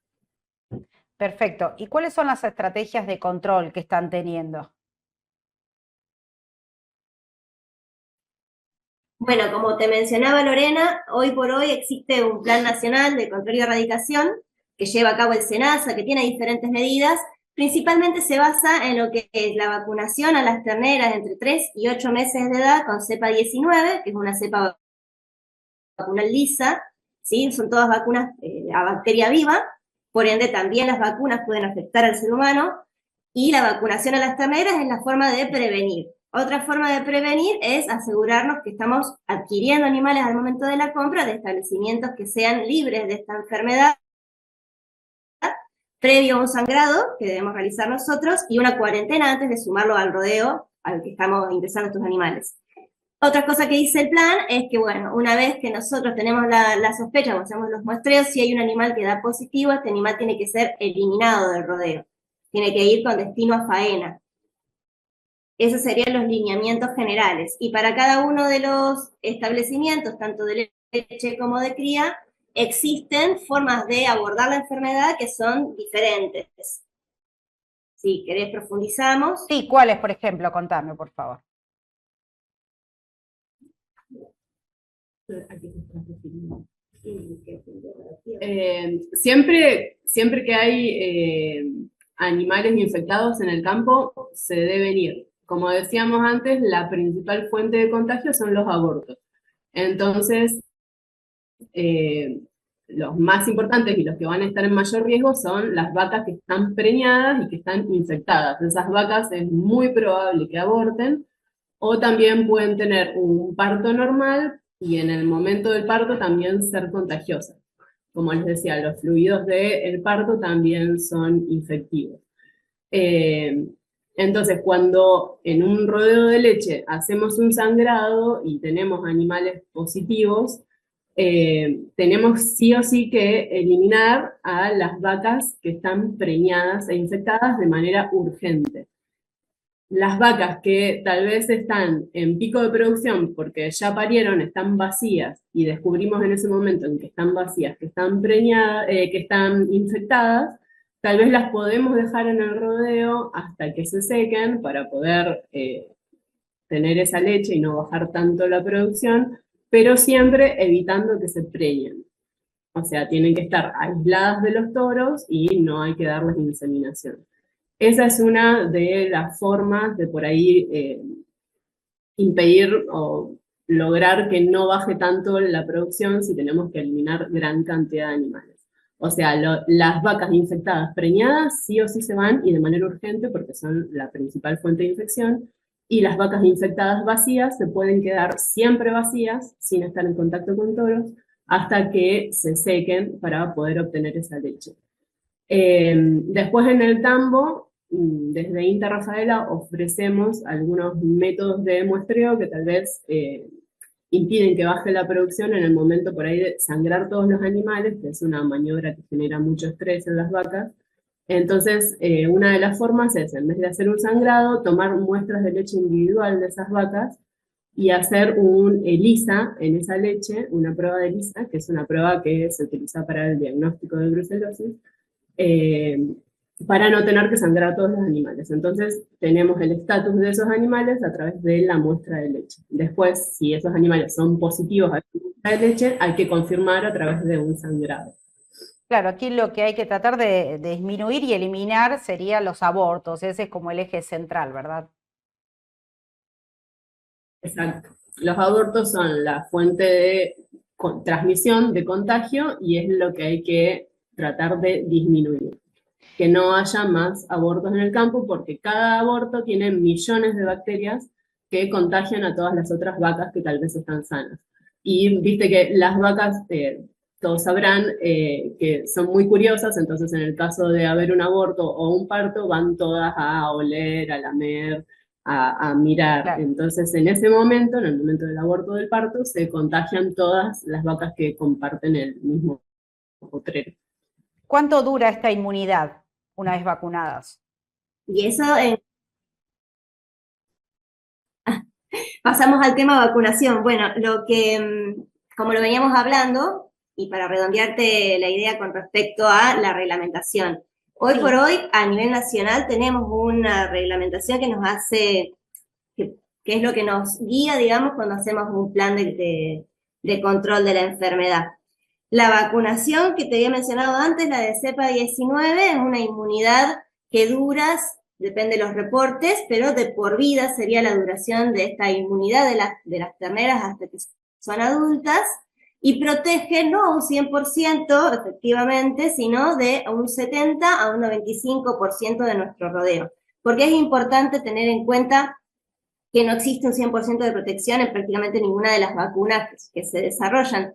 Perfecto. ¿Y cuáles son las estrategias de control que están teniendo? Bueno, como te mencionaba Lorena, hoy por hoy existe un Plan Nacional de Control y Erradicación que lleva a cabo el SENASA, que tiene diferentes medidas. Principalmente se basa en lo que es la vacunación a las terneras entre 3 y 8 meses de edad con cepa 19, que es una cepa vacunal lisa, ¿sí? Son todas vacunas a bacteria viva, por ende también las vacunas pueden afectar al ser humano, y la vacunación a las terneras es la forma de prevenir. Otra forma de prevenir es asegurarnos que estamos adquiriendo animales al momento de la compra de establecimientos que sean libres de esta enfermedad, previo a un sangrado que debemos realizar nosotros y una cuarentena antes de sumarlo al rodeo al que estamos ingresando estos animales. Otra cosa que dice el plan es que, bueno, una vez que nosotros tenemos la sospecha, cuando hacemos los muestreos, si hay un animal que da positivo, este animal tiene que ser eliminado del rodeo. Tiene que ir con destino a faena. Esos serían los lineamientos generales. Y para cada uno de los establecimientos, tanto de leche como de cría, existen formas de abordar la enfermedad que son diferentes. Si querés profundizamos. Sí, ¿cuáles, por ejemplo? Contame, por favor. Siempre que hay animales infectados en el campo, se deben ir. Como decíamos antes, la principal fuente de contagio son los abortos. Entonces, los más importantes y los que van a estar en mayor riesgo son las vacas que están preñadas y que están infectadas. Esas vacas es muy probable que aborten, o también pueden tener un parto normal y en el momento del parto también ser contagiosas. Como les decía, los fluidos del parto también son infectivos. Entonces, cuando en un rodeo de leche hacemos un sangrado y tenemos animales positivos, tenemos sí o sí que eliminar a las vacas que están preñadas e infectadas de manera urgente. Las vacas que tal vez están en pico de producción porque ya parieron, están vacías, y descubrimos en ese momento en que están vacías, que están preñadas, que están infectadas, tal vez las podemos dejar en el rodeo hasta que se sequen para poder tener esa leche y no bajar tanto la producción, pero siempre evitando que se preñen. O sea, tienen que estar aisladas de los toros y no hay que darles inseminación. Esa es una de las formas de por ahí impedir o lograr que no baje tanto la producción si tenemos que eliminar gran cantidad de animales. O sea, las vacas infectadas preñadas sí o sí se van y de manera urgente porque son la principal fuente de infección, y las vacas infectadas vacías se pueden quedar siempre vacías sin estar en contacto con toros hasta que se sequen para poder obtener esa leche. Después en el tambo, desde INTA Rafaela ofrecemos algunos métodos de muestreo que tal vez impiden que baje la producción en el momento por ahí de sangrar todos los animales, que es una maniobra que genera mucho estrés en las vacas. Entonces, una de las formas es, en vez de hacer un sangrado, tomar muestras de leche individual de esas vacas y hacer un ELISA en esa leche, una prueba de ELISA, que es una prueba que se utiliza para el diagnóstico de brucelosis, para no tener que sangrar a todos los animales. Entonces, tenemos el estatus de esos animales a través de la muestra de leche. Después, si esos animales son positivos a la muestra de leche, hay que confirmar a través de un sangrado. Claro, aquí lo que hay que tratar de disminuir y eliminar serían los abortos. Ese es como el eje central, ¿verdad? Exacto. Los abortos son la fuente de transmisión, de contagio, y es lo que hay que tratar de disminuir. Que no haya más abortos en el campo, porque cada aborto tiene millones de bacterias que contagian a todas las otras vacas que tal vez están sanas. Y viste que las vacas, todos sabrán que son muy curiosas, entonces en el caso de haber un aborto o un parto, van todas a oler, a lamer, a mirar. Claro. Entonces en ese momento, en el momento del aborto o del parto, se contagian todas las vacas que comparten el mismo potrero. ¿Cuánto dura esta inmunidad una vez vacunadas? Y eso, pasamos al tema vacunación. Bueno, como lo veníamos hablando, y para redondearte la idea con respecto a la reglamentación. Hoy por hoy, a nivel nacional, tenemos una reglamentación que nos hace, que que es lo que nos guía, digamos, cuando hacemos un plan de control de la enfermedad. La vacunación que te había mencionado antes, la de cepa 19, es una inmunidad que dura, depende de los reportes, pero de por vida sería la duración de esta inmunidad de las terneras hasta que son adultas, y protege no a un 100% efectivamente, sino de un 70 a un 95% de nuestro rodeo. Porque es importante tener en cuenta que no existe un 100% de protección en prácticamente ninguna de las vacunas que se desarrollan,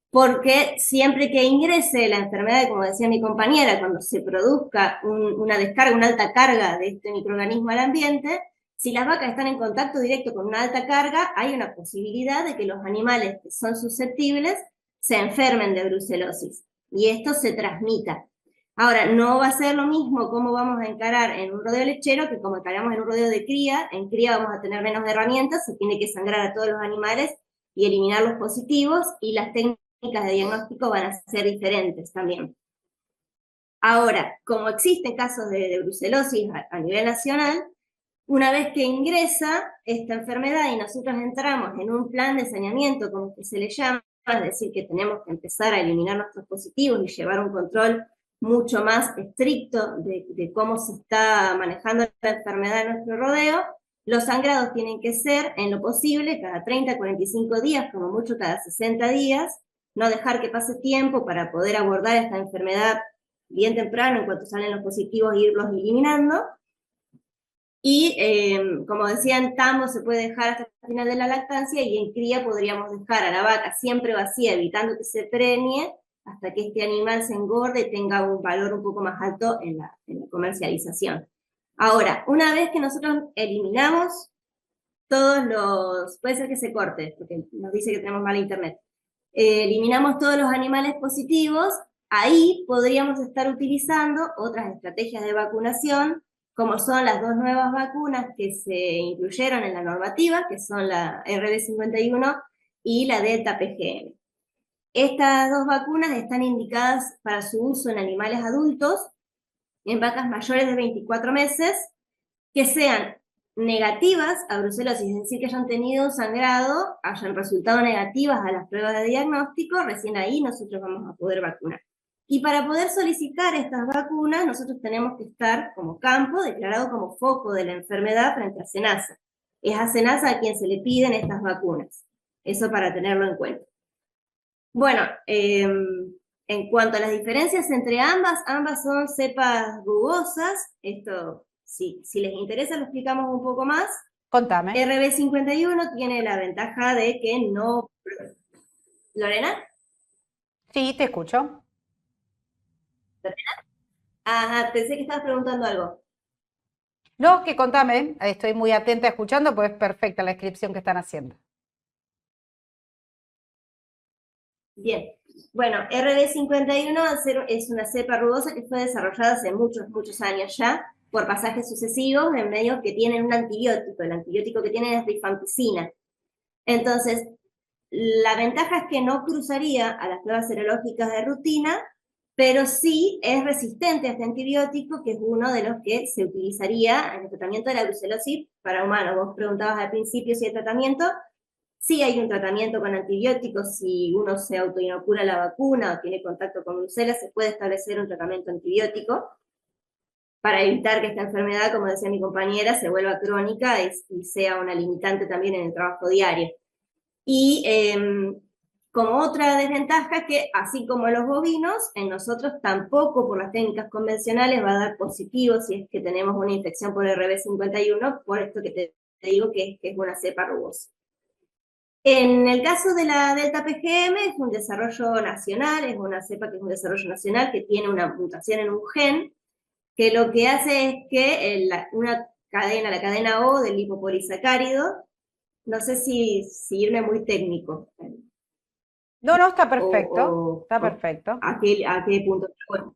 porque siempre que ingrese la enfermedad, como decía mi compañera, cuando se produzca una descarga, una alta carga de este microorganismo al ambiente, si las vacas están en contacto directo con una alta carga, hay una posibilidad de que los animales que son susceptibles se enfermen de brucelosis, y esto se transmita. Ahora, no va a ser lo mismo cómo vamos a encarar en un rodeo lechero que como encaramos en un rodeo de cría. En cría vamos a tener menos herramientas, se tiene que sangrar a todos los animales y eliminar los positivos, y las técnicas de diagnóstico van a ser diferentes también. Ahora, como existen casos de brucelosis a nivel nacional, una vez que ingresa esta enfermedad y nosotros entramos en un plan de saneamiento, como que se le llama, es decir, que tenemos que empezar a eliminar nuestros positivos y llevar un control mucho más estricto de cómo se está manejando la enfermedad en nuestro rodeo, los sangrados tienen que ser, en lo posible, cada 30, 45 días, como mucho cada 60 días, no dejar que pase tiempo para poder abordar esta enfermedad bien temprano, en cuanto salen los positivos, irlos eliminando. Y como decía, en tambo se puede dejar hasta el final de la lactancia, y en cría podríamos dejar a la vaca siempre vacía, evitando que se preñe, hasta que este animal se engorde y tenga un valor un poco más alto en la comercialización. Ahora, una vez que nosotros eliminamos todos los... Puede ser que se corte, porque nos dice que tenemos mala internet. Eliminamos todos los animales positivos, ahí podríamos estar utilizando otras estrategias de vacunación, como son las dos nuevas vacunas que se incluyeron en la normativa, que son la RB51 y la Delta PGM. Estas dos vacunas están indicadas para su uso en animales adultos, en vacas mayores de 24 meses, que sean negativas a brucelosis, es decir, que hayan tenido un sangrado, hayan resultado negativas a las pruebas de diagnóstico, recién ahí nosotros vamos a poder vacunar. Y para poder solicitar estas vacunas, nosotros tenemos que estar como campo declarado como foco de la enfermedad frente a SENASA. Es a SENASA a quien se le piden estas vacunas. Eso para tenerlo en cuenta. Bueno, en cuanto a las diferencias entre ambas son cepas rugosas. Esto, si les interesa, lo explicamos un poco más. Contame. RB51 tiene la ventaja de que no... ¿Lorena? Sí, te escucho. Ajá, pensé que estabas preguntando algo. No, que contame, estoy muy atenta escuchando, pues es perfecta la descripción que están haciendo. Bien, bueno, RB51 es una cepa rugosa que fue desarrollada hace muchos años ya, por pasajes sucesivos en medios que tienen un antibiótico. El antibiótico que tienen es rifampicina. Entonces, la ventaja es que no cruzaría a las pruebas serológicas de rutina, pero sí es resistente a este antibiótico, que es uno de los que se utilizaría en el tratamiento de la brucelosis para humanos. Vos preguntabas al principio si hay tratamiento. Sí hay un tratamiento con antibióticos. Si uno se autoinocula la vacuna o tiene contacto con brucelas, se puede establecer un tratamiento antibiótico para evitar que esta enfermedad, como decía mi compañera, se vuelva crónica y sea una limitante también en el trabajo diario. Y como otra desventaja es que, así como en los bovinos, en nosotros tampoco por las técnicas convencionales va a dar positivo si es que tenemos una infección por RB51, por esto que te digo que es una cepa rugosa. En el caso de la Delta PGM es un desarrollo nacional, es una cepa que es un desarrollo nacional que tiene una mutación en un gen, que lo que hace es que la cadena O del lipopolisacárido, no sé si irme muy técnico. No, está perfecto, está perfecto. ¿A qué punto? Bueno,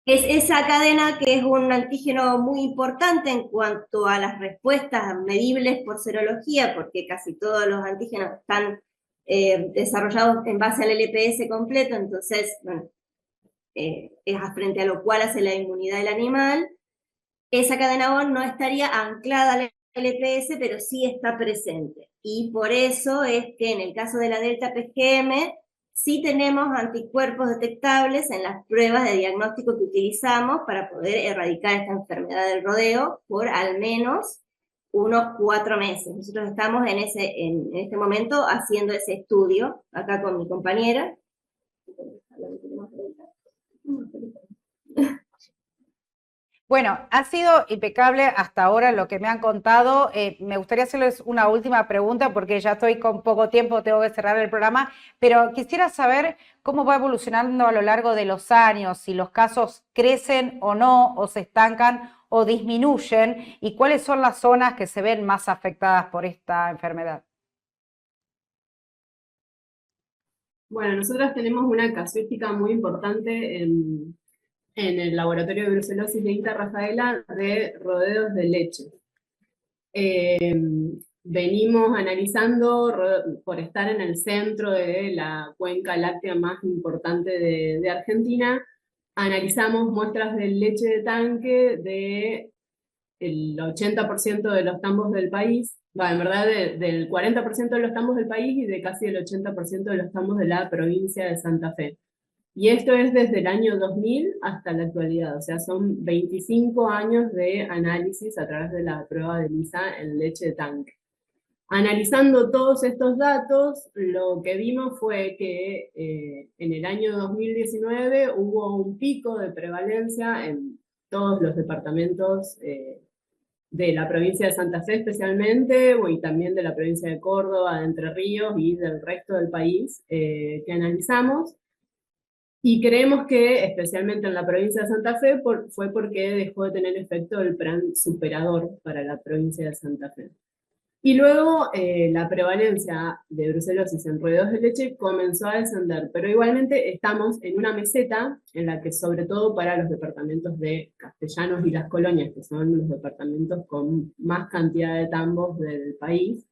es esa cadena que es un antígeno muy importante en cuanto a las respuestas medibles por serología, porque casi todos los antígenos están desarrollados en base al LPS completo, entonces, bueno, es frente a lo cual hace la inmunidad del animal. Esa cadena O no estaría anclada al LPS, pero sí está presente. Y por eso es que en el caso de la Delta PGM, sí tenemos anticuerpos detectables en las pruebas de diagnóstico que utilizamos para poder erradicar esta enfermedad del rodeo por al menos unos 4 meses. Nosotros estamos en este momento haciendo ese estudio, acá con mi compañera. Bueno, ha sido impecable hasta ahora lo que me han contado. Me gustaría hacerles una última pregunta porque ya estoy con poco tiempo, tengo que cerrar el programa, pero quisiera saber cómo va evolucionando a lo largo de los años, si los casos crecen o no, o se estancan o disminuyen, y cuáles son las zonas que se ven más afectadas por esta enfermedad. Bueno, nosotros tenemos una casuística muy importante en el laboratorio de brucelosis de INTA Rafaela de rodeos de leche. Venimos analizando, por estar en el centro de la cuenca láctea más importante de Argentina, analizamos muestras de leche de tanque del 80% de los tambos del país, en verdad del 40% de los tambos del país y de casi el 80% de los tambos de la provincia de Santa Fe. Y esto es desde el año 2000 hasta la actualidad, o sea, son 25 años de análisis a través de la prueba de Lisa en leche de tanque. Analizando todos estos datos, lo que vimos fue que en el año 2019 hubo un pico de prevalencia en todos los departamentos de la provincia de Santa Fe especialmente, y también de la provincia de Córdoba, de Entre Ríos y del resto del país que analizamos. Y creemos que, especialmente en la provincia de Santa Fe, fue porque dejó de tener efecto el plan superador para la provincia de Santa Fe. Y luego la prevalencia de brucelosis en rodeos de leche comenzó a descender, pero igualmente estamos en una meseta en la que, sobre todo para los departamentos de Castellanos y Las Colonias, que son los departamentos con más cantidad de tambos del país,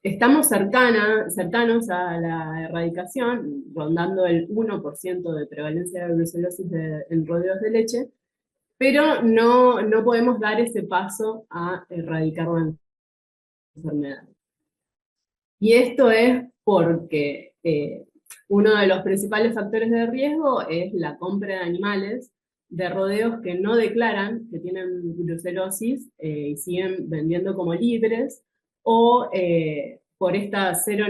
estamos cercanos a la erradicación, rondando el 1% de prevalencia de brucelosis en rodeos de leche, pero no podemos dar ese paso a erradicar la enfermedad. Y esto es porque uno de los principales factores de riesgo es la compra de animales de rodeos que no declaran que tienen brucelosis y siguen vendiendo como libres, o por esta cero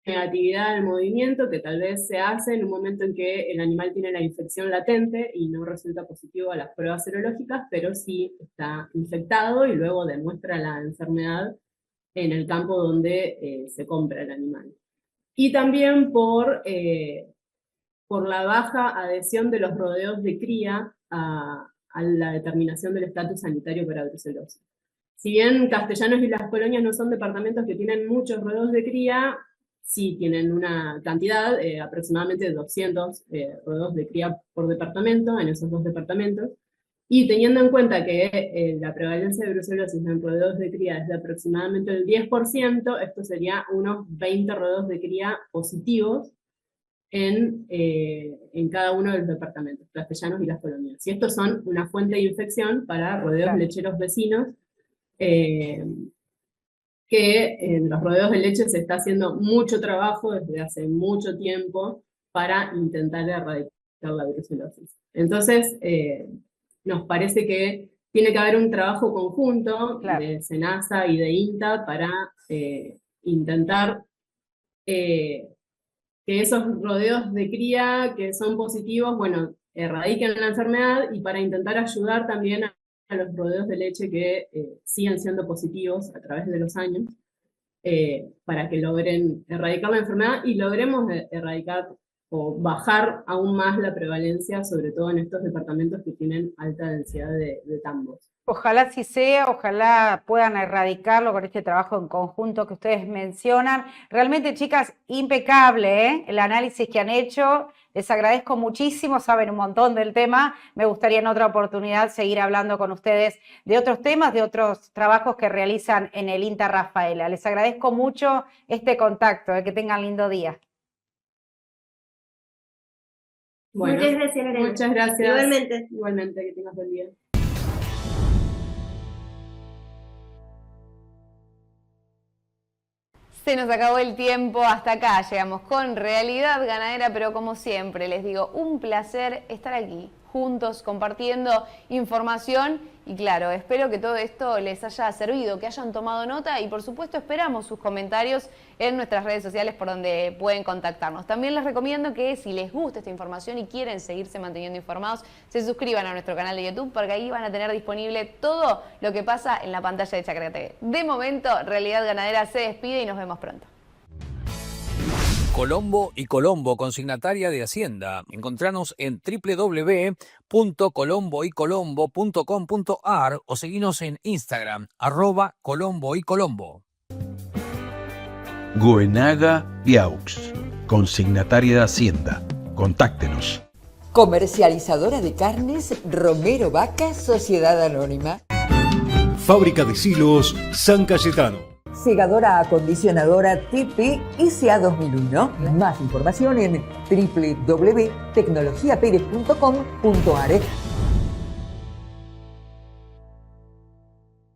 negatividad del movimiento que tal vez se hace en un momento en que el animal tiene la infección latente y no resulta positivo a las pruebas serológicas, pero sí está infectado y luego demuestra la enfermedad en el campo donde se compra el animal. Y también por la baja adhesión de los rodeos de cría a la determinación del estatus sanitario para brucelosis. Si bien Castellanos y Las Colonias no son departamentos que tienen muchos rodeos de cría, sí tienen una cantidad, aproximadamente 200 rodeos de cría por departamento, en esos dos departamentos, y teniendo en cuenta que la prevalencia de brucelosis en rodeos de cría es de aproximadamente el 10%, esto sería unos 20 rodeos de cría positivos en cada uno de los departamentos, Castellanos y Las Colonias. Y estos son una fuente de infección para rodeos lecheros vecinos, que en los rodeos de leche se está haciendo mucho trabajo desde hace mucho tiempo para intentar erradicar la brucelosis. Entonces, nos parece que tiene que haber un trabajo conjunto de SENASA y de INTA para intentar que esos rodeos de cría que son positivos, bueno, erradiquen la enfermedad, y para intentar ayudar también a los rodeos de leche que siguen siendo positivos a través de los años, para que logren erradicar la enfermedad y logremos erradicar o bajar aún más la prevalencia, sobre todo en estos departamentos que tienen alta densidad de tambos. Ojalá así sea, ojalá puedan erradicarlo con este trabajo en conjunto que ustedes mencionan. Realmente, chicas, impecable, el análisis que han hecho. Les agradezco muchísimo, saben un montón del tema. Me gustaría en otra oportunidad seguir hablando con ustedes de otros temas, de otros trabajos que realizan en el INTA Rafaela. Les agradezco mucho este contacto, que tengan lindo día. Bueno, muchas gracias, Lorena. Muchas gracias. Igualmente. Igualmente, que tengas buen día. Se nos acabó el tiempo, hasta acá llegamos con Realidad Ganadera, pero como siempre les digo, un placer estar aquí juntos compartiendo información y claro, espero que todo esto les haya servido, que hayan tomado nota y por supuesto esperamos sus comentarios en nuestras redes sociales por donde pueden contactarnos. También les recomiendo que si les gusta esta información y quieren seguirse manteniendo informados, se suscriban a nuestro canal de YouTube porque ahí van a tener disponible todo lo que pasa en la pantalla de Chacra TV. De momento, Realidad Ganadera se despide y nos vemos pronto. Colombo y Colombo, consignataria de Hacienda. Encontranos en www.colomboycolombo.com.ar o seguinos en Instagram, @colomboycolombo. Goenaga Viaux, consignataria de Hacienda. Contáctenos. Comercializadora de carnes Romero Vaca, Sociedad Anónima. Fábrica de Silos San Cayetano. Segadora acondicionadora TP SA 2001. Más información en www.tecnologiaperez.com.ar.